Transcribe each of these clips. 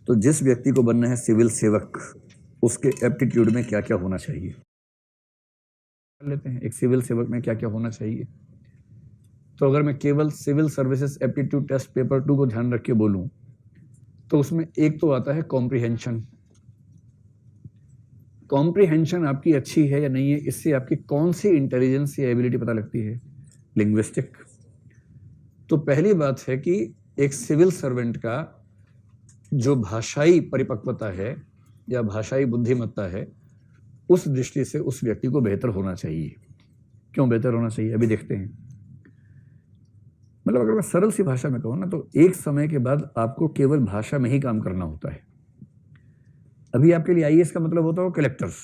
तो जिस व्यक्ति को बनना है सिविल सेवक, उसके एप्टीट्यूड में क्या क्या होना चाहिए लेते हैं। एक सिविल सेवक में क्या क्या होना चाहिए। तो अगर मैं केवल civil services aptitude test paper 2 को ध्यान रख के बोलूं तो उसमें एक तो आता है कॉम्प्रिहेंशन। कॉम्प्रिहेंशन आपकी अच्छी है या नहीं है, इससे आपकी कौन सी इंटेलिजेंस या एबिलिटी पता लगती है। लिंग्विस्टिक। तो पहली बात है कि एक सिविल सर्वेंट का जो भाषाई परिपक्वता है या भाषाई बुद्धिमत्ता है, उस दृष्टि से उस व्यक्ति को बेहतर होना चाहिए। क्यों बेहतर होना चाहिए, अभी देखते हैं। मतलब अगर मैं सरल सी भाषा में कहूँ ना, तो एक समय के बाद आपको केवल भाषा में ही काम करना होता है। अभी आपके लिए आईएएस का मतलब होता है कलेक्टर्स,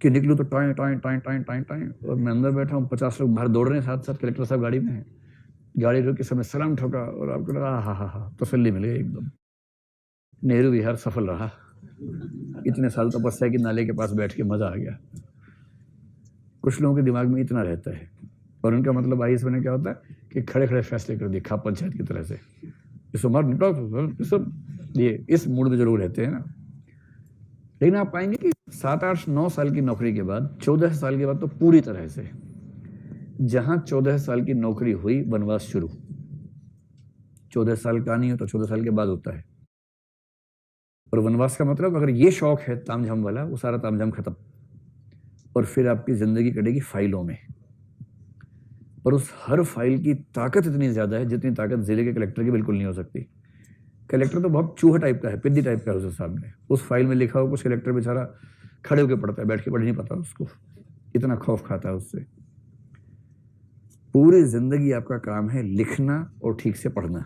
कि निकलूँ तो time time time time time time, और मैं अंदर बैठा हूँ, 50 लोग बाहर दौड़ रहे हैं, साथ साथ कलेक्टर साहब गाड़ी में हैं, गाड़ी रोक के समय सलाम ठोका और आपको लगा हा तसल्ली मिल गई एकदम, नेहरू विहार सफल रहा, इतने साल तपस्या की नाले के पास बैठ के मजा आ गया। कुछ लोगों के दिमाग में इतना रहता है, और उनका मतलब आईएएस में क्या होता है कि खड़े खड़े फैसले कर दिए, खाप पंचायत की तरह से, इस उम्र निकलो सब, ये इस मूड में जरूर रहते हैं ना। लेकिन आप पाएंगे कि 7, 8, 9 साल की नौकरी के बाद, 14 साल के बाद तो पूरी तरह से, जहां 14 साल की नौकरी हुई, वनवास शुरू। 14 साल का नहीं हो तो 14 साल के बाद होता है। और वनवास का मतलब, अगर ये शौक है तामझाम वाला, वो सारा तामझाम खत्म, और फिर आपकी जिंदगी कटेगी फाइलों में। और उस हर फाइल की ताकत इतनी ज्यादा है जितनी ताकत जिले के कलेक्टर की बिल्कुल नहीं हो सकती। कलेक्टर तो बहुत चूहा टाइप का है, पिद्दी टाइप का है उसके सामने। उस फाइल में लिखा हो कुछ, कलेक्टर बेचारा खड़े होकर पढ़ता है, बैठ के पढ़ नहीं पाता उसको, इतना खौफ खाता है उससे। पूरी जिंदगी आपका काम है लिखना और ठीक से पढ़ना।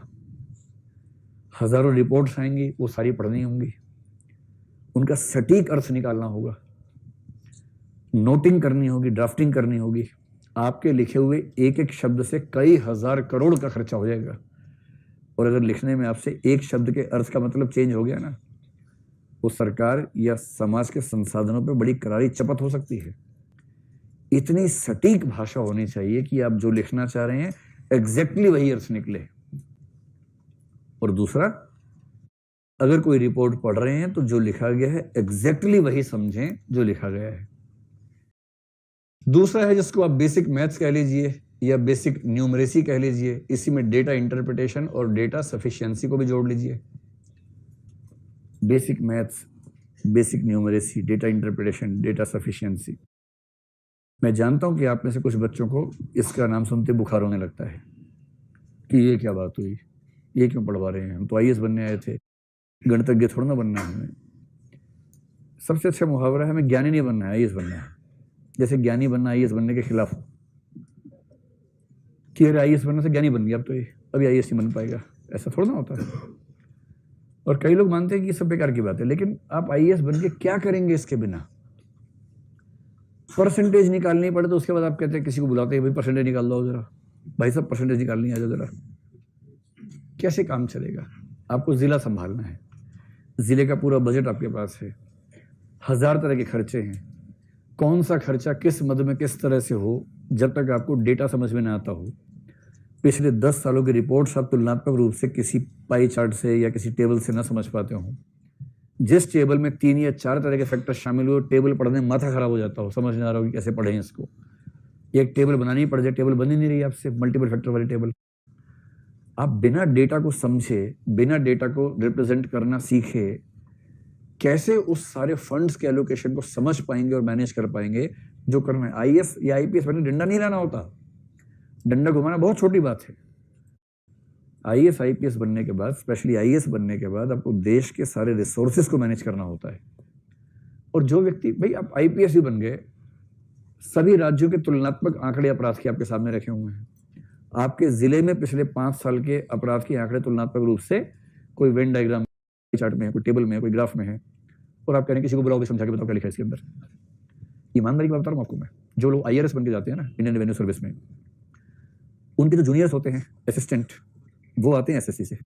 हजारों रिपोर्ट्स आएंगी, वो सारी पढ़नी होंगी, उनका सटीक अर्थ निकालना होगा, नोटिंग करनी होगी, ड्राफ्टिंग करनी होगी। आपके लिखे हुए एक एक शब्द से कई हजार करोड़ का खर्चा हो जाएगा। और अगर लिखने में आपसे एक शब्द के अर्थ का मतलब चेंज हो गया ना, वो सरकार या समाज के संसाधनों पे बड़ी करारी चपत हो सकती है। इतनी सटीक भाषा होनी चाहिए कि आप जो लिखना चाह रहे हैं एग्जैक्टली वही अर्थ निकले। और दूसरा, अगर कोई रिपोर्ट पढ़ रहे हैं तो जो लिखा गया है एग्जैक्टली वही समझें जो लिखा गया है। दूसरा है जिसको आप बेसिक मैथ्स कह लीजिए या बेसिक न्यूमरेसी कह लीजिए, इसी में डेटा इंटरप्रिटेशन और डेटा सफिशिएंसी को भी जोड़ लीजिए। Basic maths, basic numeracy, data interpretation, data sufficiency. मैं जानता हूं कि आप में से कुछ बच्चों को इसका नाम सुनते बुखार होने लगता है कि ये क्या बात हुई, ये क्यों पढ़वा रहे हैं, हम तो आईएएस बनने आए थे, गणितज्ञ थोड़ा ना बनना है हमें। सबसे अच्छा मुहावरा है, हमें ज्ञानी नहीं बनना है, आईएएस बनना है। जैसे ज्ञानी बनना आईएएस बनने के खिलाफ हो कि अरे आईएएस बनने से ज्ञानी बन गया, अब तो ये अभी आईएएस नहीं बन पाएगा, ऐसा थोड़ा ना होता है। और कई लोग मानते हैं कि सब बेकार की बात है, लेकिन आप आईएएस बन के क्या करेंगे इसके बिना। परसेंटेज निकालनी पड़े तो उसके बाद आप कहते हैं, किसी को बुलाते हैं, भाई परसेंटेज निकाल दो जरा, भाई सब परसेंटेज निकालनी आ जाओ जरा। कैसे काम चलेगा। आपको जिला संभालना है, जिले का पूरा बजट आपके पास है, 1000 तरह के खर्चे हैं, कौन सा खर्चा किस मद में किस तरह से हो, जब तक आपको डेटा समझ में ना आता हो। पिछले 10 सालों की रिपोर्ट्स आप तुलनात्मक रूप से किसी पाई चार्ट से या किसी टेबल से ना समझ पाते हो। जिस टेबल में 3 या 4 तरह के फैक्टर शामिल हुए, टेबल पढ़ने में माथा खराब हो जाता हो, समझ नहीं आ रहा हो कि कैसे पढ़ें इसको। एक टेबल बनानी पड़ जाए, टेबल बन ही नहीं रही आपसे, मल्टीपल फैक्टर वाली टेबल। आप बिना डेटा को समझे, बिना डेटा को रिप्रेजेंट करना सीखे, कैसे उस सारे फंड्स के एलोकेशन को समझ पाएंगे और मैनेज कर पाएंगे जो करना है। आईएएस या आईपीएस बनने डंडा नहीं लाना होता, डंडा घुमाना बहुत छोटी बात है। आईएएस आईपीएस बनने के बाद, स्पेशली आईएएस बनने के बाद, आपको देश के सारे रिसोर्सेज को मैनेज करना होता है। और जो व्यक्ति, भाई आप आईपीएस भी बन गए, सभी राज्यों के तुलनात्मक आंकड़े अपराध के आपके सामने रखे हुए हैं। आपके जिले में पिछले 5 साल के अपराध के आंकड़े तुलनात्मक रूप से कोई वेन डायग्राम चार्ट में है, कोई टेबल में है, कोई ग्राफ में है, और आप कह रहे हैं किसी को बुलाओ भी समझा के बताओ क्या लिखा है इसके अंदर। ईमानदारी की बात बता रहा हूं आपको मैं, जो लोग आईआरएस बन के जाते हैं ना इंडियन रेवेन्यू सर्विस में, उनके जो जूनियर्स होते हैं असिस्टेंट, वो आते हैं एसएससी से,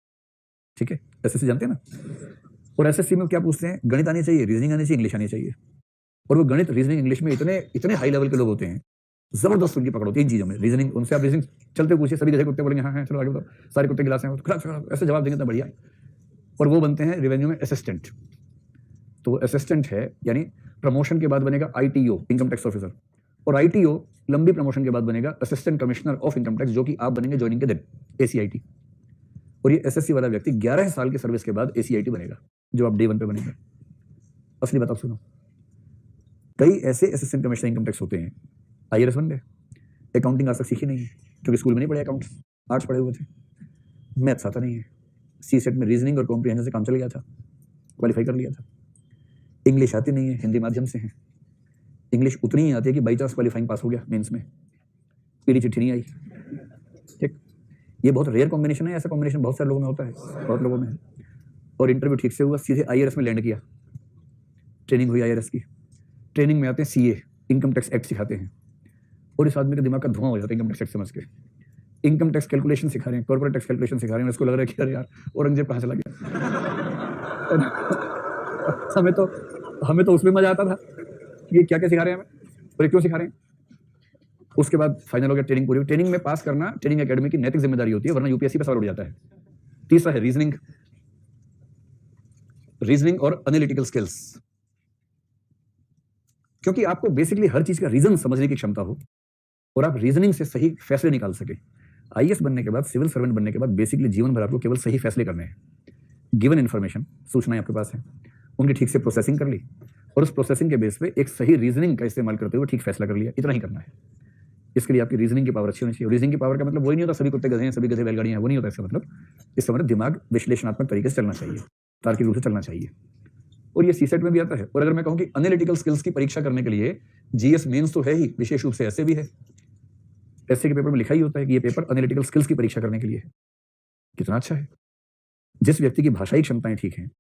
ठीक है, एसएससी जानते हैं ना। और एसएससी में क्या पूछते हैं, गणित आनी चाहिए, रीजनिंग आनी चाहिए, इंग्लिश आनी चाहिए। और वो गणित, रीजनिंग, इंग्लिश में इतने हाई लेवल के लोग होते हैं, जबरदस्त उनकी पकड़ होती है इन चीजों में। रीजनिंग, उनसे आप रीजनिंग चलते पूछिए, सभी जगह कुत्ते बोलेंगे हाँ हाँ चलो आगे बताओ, सारे कुत्ते गिलास हैं, ऐसे जवाब देंगे तो बढ़िया। और वो बनते हैं रेवेन्यू में असिस्टेंट। तो वो असिस्टेंट है, यानी प्रमोशन के बाद बनेगा ITO, इनकम टैक्स ऑफिसर, और ITO लंबी प्रमोशन के बाद बनेगा assistant commissioner of income tax, जो कि आप बनेंगे ज्वाइनिंग के दिन, ACIT। और ये SSC वाला व्यक्ति 11 साल की सर्विस के बाद ACIT बनेगा, जो आप डे 1 पे बनेंगे। असली बात आप सुनो, कई ऐसे असिस्टेंट कमिश्नर इनकम टैक्स होते हैं, IRS बन गए, अकाउंटिंग आज तक सीखी नहीं है, क्योंकि स्कूल में नहीं पढ़े अकाउंट्स, आर्ट्स पढ़े हुए थे, मैथ्स आता नहीं है, CSET में रीजनिंग और कॉम्प्रिहेंशन से काम चल गया था, क्वालिफाई कर लिया था। इंग्लिश आती नहीं है, हिंदी माध्यम से है, इंग्लिश उतनी ही आती है कि बाई चांस क्वालिफाइंग पास हो गया मेंस में, पीली चिट्ठी नहीं आई। ठीक, ये बहुत रेयर कॉम्बिनेशन है, ऐसा कॉम्बिनेशन बहुत सारे लोगों में होता है, बहुत लोगों में है। और इंटरव्यू ठीक से हुआ, सीधे IRS में लैंड किया, ट्रेनिंग हुई IRS की, ट्रेनिंग में आते हैं CA, इनकम टैक्स एक्ट सिखाते हैं, और इस आदमी के दिमाग का धुआं हो जाता है इनकम टैक्स एक्ट समझ के। इनकम टैक्स कैलकुलेशन सिखा रहे हैं, कॉर्पोरेट टैक्स कैलकुलेशन सिखा रहे हैं, उसको लग रहा है कि अरे यार औरंगजेब कहाँ चला गया। हमें तो उसमें मजा आता था, ये क्या क्या सिखा रहे हैं हमें और ये क्यों सिखा रहे हैं। उसके बाद फाइनल हो गया, ट्रेनिंग पूरी। ट्रेनिंग में पास करना ट्रेनिंग एकेडमी की नैतिक जिम्मेदारी होती है, वरना UPSC पे सवाल उठ जाता है। तीसरा है रीजनिंग और एनालिटिकल स्किल्स, क्योंकि आपको बेसिकली हर चीज का रीजन समझने की क्षमता हो और आप रीजनिंग से सही फैसले निकाल सके। IAS बनने के बाद, सिविल सर्वेंट बनने के बाद बेसिकली जीवन भर आपको केवल सही फैसले करने हैं। गिवन इन्फॉर्मेशन, सूचनाएं आपके पास है, उनकी ठीक से प्रोसेसिंग कर ली और उस प्रोसेसिंग के बेस पे एक सही रीजनिंग का इस्तेमाल करते हुए ठीक फैसला कर लिया, इतना ही करना है। इसके लिए आपकी रीजनिंग की पावर अच्छी होनी चाहिए। रीजनिंग की पावर का मतलब वही नहीं होता सभी कुत्ते गधे हैं, सभी गधे बैलगाड़ियां हैं, वो नहीं होता। इसका मतलब दिमाग विश्लेषणात्मक तरीके से चलना चाहिए, तार्किक रूप से चलना चाहिए। और ये CSET में भी आता है। और अगर मैं कहूँ कि एनालिटिकल स्किल्स की परीक्षा करने के लिए GS मेंस तो है ही, विशेष रूप से ऐसे भी है, ऐसे के पेपर में लिखा ही होता है कि ये पेपर एनालिटिकल स्किल्स की परीक्षा करने के लिए। कितना अच्छा है। जिस व्यक्ति की भाषाई क्षमताएं ठीक हैं,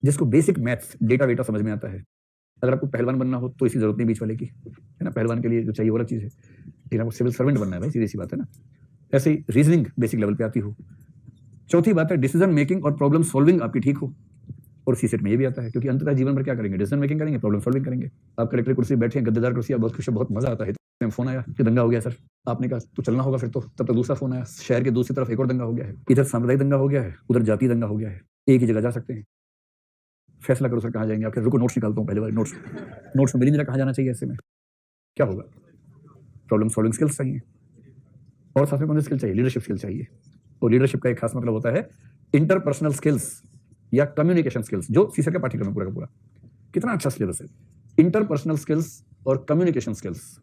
जिसको बेसिक मैथ्स डेटा वेटा समझ में आता है, अगर आपको पहलवान बनना हो तो इसकी जरूरत नहीं बीच वाले की, है ना। पहलवान के लिए जो चाहिए वो अलग चीज़ है, लेकिन आपको सिविल सर्वेंट बनना है भाई, सीधी सी बात है ना। ऐसे ही रीजनिंग बेसिक लेवल पे आती हो। चौथी बात है डिसीजन मेकिंग और प्रॉब्लम सॉल्विंग आपकी ठीक हो, और CSET में ये भी आता है, क्योंकि अंततः जीवन भर क्या करेंगे, डिसीजन मेकिंग करेंगे, प्रॉब्लम सॉल्विंग करेंगे। आप कलेक्टर कुर्सी बैठे हैं, गद्देदार कुर्सी, बहुत खुश है, बहुत मजा आता है। फोन आया कि दंगा हो गया सर, आपने कहा तो चलना होगा फिर तो, तब तक दूसरा फोन आया, शहर के दूसरी तरफ एक और दंगा हो गया है, इधर सांप्रदायिक दंगा हो गया है, उधर जाति दंगा हो गया है, एक ही जगह जा सकते हैं, फैसला करो सर कहाँ जाएंगे। आपके रुको नोट्स निकालता हूँ, पहले बार नोट्स में मिली जरा कहाँ जाना चाहिए, ऐसे में क्या होगा। प्रॉब्लम सॉल्विंग स्किल्स चाहिए, और साथ में कौन सी स्किल चाहिए, लीडरशिप स्किल चाहिए। और लीडरशिप का एक खास मतलब होता है इंटरपर्सनल स्किल्स या कम्युनिकेशन स्किल्स, जो CSET का पाठ्यक्रम पूरा का पूरा। कितना अच्छा सिलेबस है। इंटरपर्सनल स्किल्स और कम्युनिकेशन स्किल्स,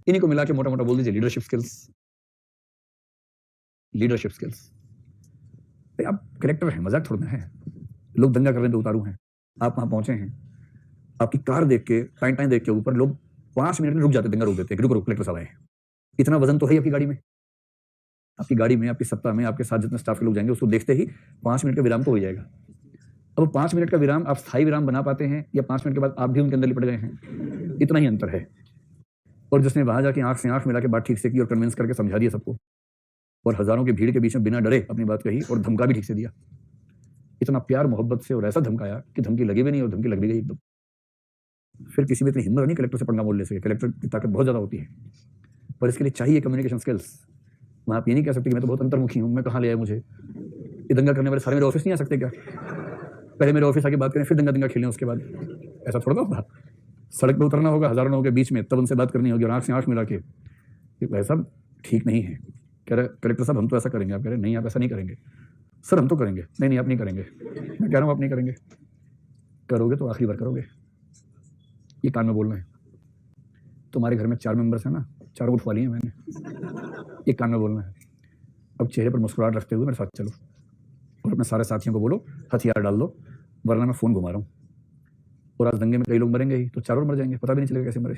इन्हीं को मिला के मोटा मोटा बोल दीजिए लीडरशिप स्किल्स। आप कलेक्टर हैं, मजाक थोड़ा है, लोग दंगा करने पे उतारू हैं, आप वहां पहुंचे हैं, आपकी कार देख के, टाइम देख के ऊपर लोग 5 मिनट में रुक जाते, दंगा रोक देते हैं, रुको कलेक्टर साहब आए हैं। इतना वजन तो है आपकी गाड़ी में, आपकी सत्ता में, आपके साथ जितने स्टाफ के लोग जाएंगे, उसको देखते ही 5 मिनट का विराम तो हो जाएगा। अब 5 मिनट का विराम आप स्थायी विराम बना पाते हैं, या 5 मिनट के बाद आप भी उनके अंदर लिपट गए हैं, इतना ही अंतर है। और जिसने वहां जाके आंख से आंख मिला के बात ठीक से की और कन्विंस करके समझा दिया सबको, और हजारों की भीड़ के बीच में बिना डरे अपनी बात कही और धमका भी ठीक से दिया, इतना प्यार मोहब्बत से और ऐसा धमकाया कि धमकी लगी भी नहीं और धमकी लग भी गई एकदम। फिर किसी में इतनी हिम्मत नहीं कलेक्टर से पंगा बोल ले सके, कलेक्टर की ताकत बहुत ज्यादा होती है, पर इसके लिए चाहिए कम्युनिकेशन स्किल्स। वहां आप ये नहीं कह सकते कि मैं तो बहुत अंतर्मुखी हूं, मैं कहाँ ले आया मुझे, ये दंगा करने वाले सारे मेरे ऑफिस नहीं आ सकते क्या, पहले मेरे ऑफिस आके बात करें, फिर दंगा खेलें उसके बाद, ऐसा थोड़ा होगा। सड़क पर उतरना होगा हजारों लोगों के बीच में, तब उनसे बात करनी होगी और आंख से आंख मिला के, ऐसा ठीक नहीं है। कह रहे कलेक्टर साहब हम तो ऐसा करेंगे, आप कह रहे नहीं आप ऐसा नहीं करेंगे। सर हम तो करेंगे, नहीं आप नहीं करेंगे। मैं कह रहा हूँ आप नहीं करेंगे, करोगे तो आखिरी बार करोगे। ये कान में बोलना है। तुम्हारे घर में 4 मेंबर्स हैं ना, चारों उठवा लिए मैंने, एक कान में बोलना है। अब चेहरे पर मुस्कुराहट रखते हुए मेरे साथ चलो और अपने सारे साथियों को बोलो हथियार डाल दो, वरना मैं फ़ोन घुमा रहा हूँ। और आज दंगे में कई लोग मरेंगे ही, तो चारों मर जाएंगे, पता भी नहीं चलेगा कैसे मरे।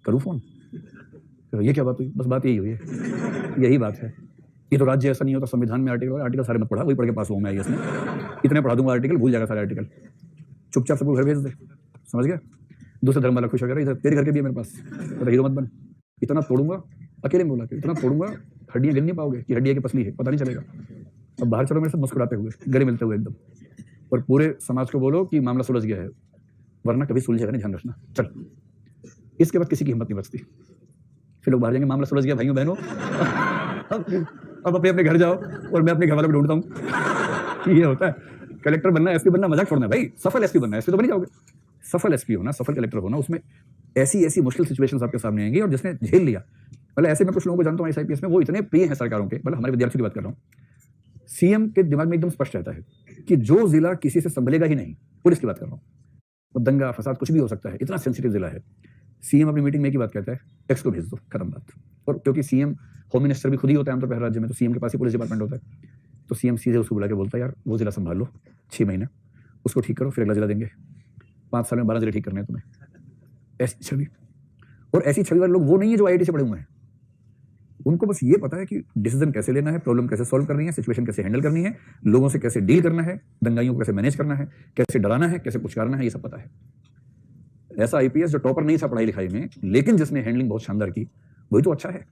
करूँ फ़ोन, तो ये क्या बात हुई, बस बात यही हुई है, यही बात है। ये तो राज्य ऐसा नहीं होता, संविधान में आर्टिकल सारे मत पढ़ा, वही पढ़ के पास हुआ मैं IAS में, इतने पढ़ा दूंगा आर्टिकल, भूल जाएगा सारे आर्टिकल, चुपचाप सबको घर भेज दे, समझ गया। दूसरे धर्म वाला खुश हो गया, इधर तेरे घर के भी है मेरे पास, तो हीरो मत बन, इतना तोड़ूंगा, अकेले में बोला कि इतना तोड़ूंगा हड्डियां गिन नहीं पाओगे कि हड्डियां की पसली है, पता नहीं चलेगा। अब बाहर चलो मेरे साथ मुस्कुराते हुए, गले मिलते हुए एकदम, और पूरे समाज को बोलो कि मामला सुलझ गया है, वरना कभी सुलझेगा नहीं, ध्यान रखना। चल, इसके बाद किसी की हिम्मत नहीं बचती। फिर लोग बाहर जाएंगे, मामला सुलझ गया भाइयों बहनों, अब अपने अपने घर जाओ और मैं अपने घर वालों को ढूंढता हूँ। ये होता है, कलेक्टर बनना, एसपी बनना मजाक छोड़ना है भाई, सफल एसपी बनना है, एसपी तो बन ही जाओगे। सफल एसपी होना, सफल कलेक्टर होना, उसमें ऐसी ऐसी मुश्किल सिचुएशंस आपके सामने आएंगी, और जिसने झेल लिया, मतलब ऐसे में कुछ लोगों को जानता हूँ IAS में, वो इतने प्रिय हैं सरकारों के, मतलब हमारे विद्यार्थियों की बात कर रहा हूँ, सीएम के दिमाग में एकदम स्पष्ट रहता है कि जो जिला किसी से संभलेगा ही नहीं, पुलिस की बात कर रहा हूँ, वो दंगा फसाद कुछ भी हो सकता है, इतना सेंसिटिव जिला है। सीएम अपनी मीटिंग में एक ही बात कहता है, एक्स को भेज दो, खत्म बात। और क्योंकि सीएम होम मिनिस्टर भी खुद ही होता है आमतौर पर हर राज्य में, तो सीएम के पास ही पुलिस डिपार्टमेंट होता है, तो सीएम सीधे उसको बुला के बोलता है, यार वो जिला संभाल लो 6 महीने, उसको ठीक करो, फिर अगला जिला देंगे, 5 साल में 12 जिले ठीक करने हैं तुम्हें। ऐसी छवि, और ऐसी छवि वाले लोग वो नहीं है जो IIT से पढ़े हुए हैं, उनको बस ये पता है कि डिसीजन कैसे लेना है, प्रॉब्लम कैसे सॉल्व करनी है, सिचुएशन कैसे हैंडल करनी है, लोगों से कैसे डील करना है, दंगाइयों को कैसे मैनेज करना है, कैसे डराना है, कैसे पुचकारना है, ये सब पता है। ऐसा IPS जो टॉपर नहीं था पढ़ाई लिखाई में, लेकिन जिसने हैंडलिंग बहुत शानदार की, वही तो अच्छा है।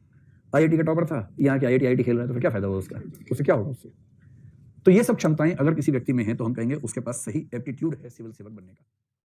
IIT का टॉपर था, यहाँ के IIT खेल रहा है, तो फिर क्या फायदा होगा उसका, उससे क्या होगा उससे। तो ये सब क्षमताएं अगर किसी व्यक्ति में हैं तो हम कहेंगे उसके पास सही एप्टीट्यूड है सिविल सेवक बनने का।